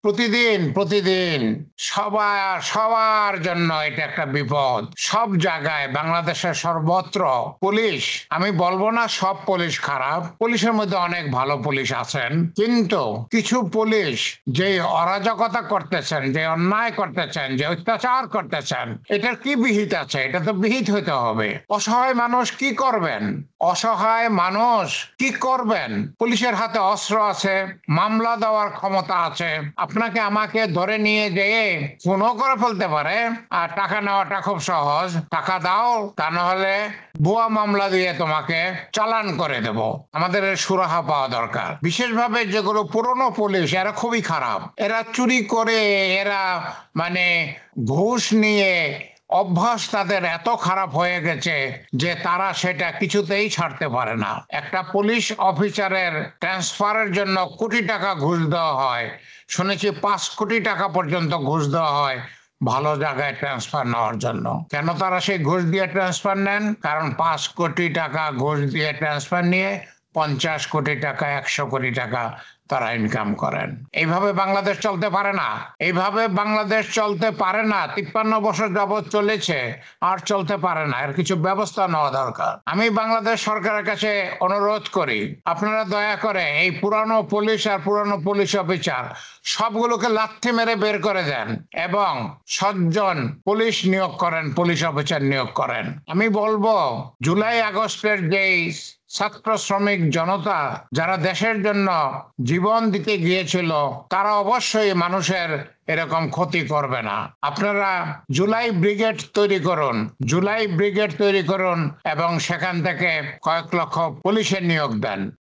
প্রতিদিন প্রতিদিন সবার সবার জন্য এটা একটা বিপদ। সব জায়গায় বাংলাদেশের সর্বত্র পুলিশ, আমি বলবো না সব পুলিশ খারাপ, পুলিশের মধ্যে অনেক ভালো পুলিশ আছেন, কিন্তু কিছু পুলিশ যে অরাজকতা করতেছেন, যে অন্যায় করতেছেন, যে অত্যাচার করতেছেন, এটার কি বিহিত আছে? এটা তো বিহিত হইতে হবে। অসহায় মানুষ কি করবেন? অসহায় মানুষ কি করবেন? পুলিশের হাতে অস্ত্র আছে, মামলা দেওয়ার ক্ষমতা আছে, আপনাকে আমাকে ধরে নিয়ে যেয়ে ফোনও করে ফেলতে পারে। আর টাকা নেওয়াটা খুব সহজ, টাকা দাও, তা নাহলে ভুয়া মামলা দিয়ে তোমাকে চালান করে দেব। আমাদের এর সুরাহা পাওয়া দরকার। বিশেষভাবে যেগুলো পুরনো পুলিশ, এরা খুবই খারাপ, এরা চুরি করে, এরা মানে ঘুষ নিয়ে অভ্যাস তাদের এত খারাপ হয়ে গেছে যে তারা সেটা কিছুতেই ছাড়তে পারে না। একটা পুলিশ অফিসারের ট্রান্সফারের জন্য কোটি টাকা ঘুষ দেওয়া হয়, শুনেছি 5 কোটি টাকা পর্যন্ত ঘুষ দেওয়া হয় ভালো জায়গায় ট্রান্সফার নেওয়ার জন্য। কেন তারা সেই ঘুষ দিয়ে ট্রান্সফার নেন? কারণ 5 কোটি টাকা ঘুষ দিয়ে ট্রান্সফার নিয়ে 50 কোটি টাকা, 100 কোটি টাকা তারা ইনকাম করেন। এইভাবে বাংলাদেশ চলতে পারে না, এইভাবে বাংলাদেশ চলতে পারে না। 53 বছর যাবৎ চলেছে, আর চলতে পারে না। এর কিছু ব্যবস্থা নেওয়া দরকার। আমি বাংলাদেশ সরকারের কাছে অনুরোধ করি, আপনারা দয়া করে এই পুরানো পুলিশ আর পুরানো পুলিশ অফিসার সবগুলোকে লাথি মেরে বের করে দেন এবং সজ্জন পুলিশ নিয়োগ করেন, পুলিশ অফিসার নিয়োগ করেন। আমি বলবো, জুলাই আগস্টের যেই ছাত্র শ্রমিক জনতা যারা দেশের জন্য জীবন দিতে গিয়েছিল, তারা অবশ্যই মানুষের এরকম ক্ষতি করবে না। আপনারা জুলাই ব্রিগেড তৈরি করুন, জুলাই ব্রিগেড তৈরি করুন এবং সেখান থেকে কয়েক লক্ষ পুলিশের নিয়োগ দেন।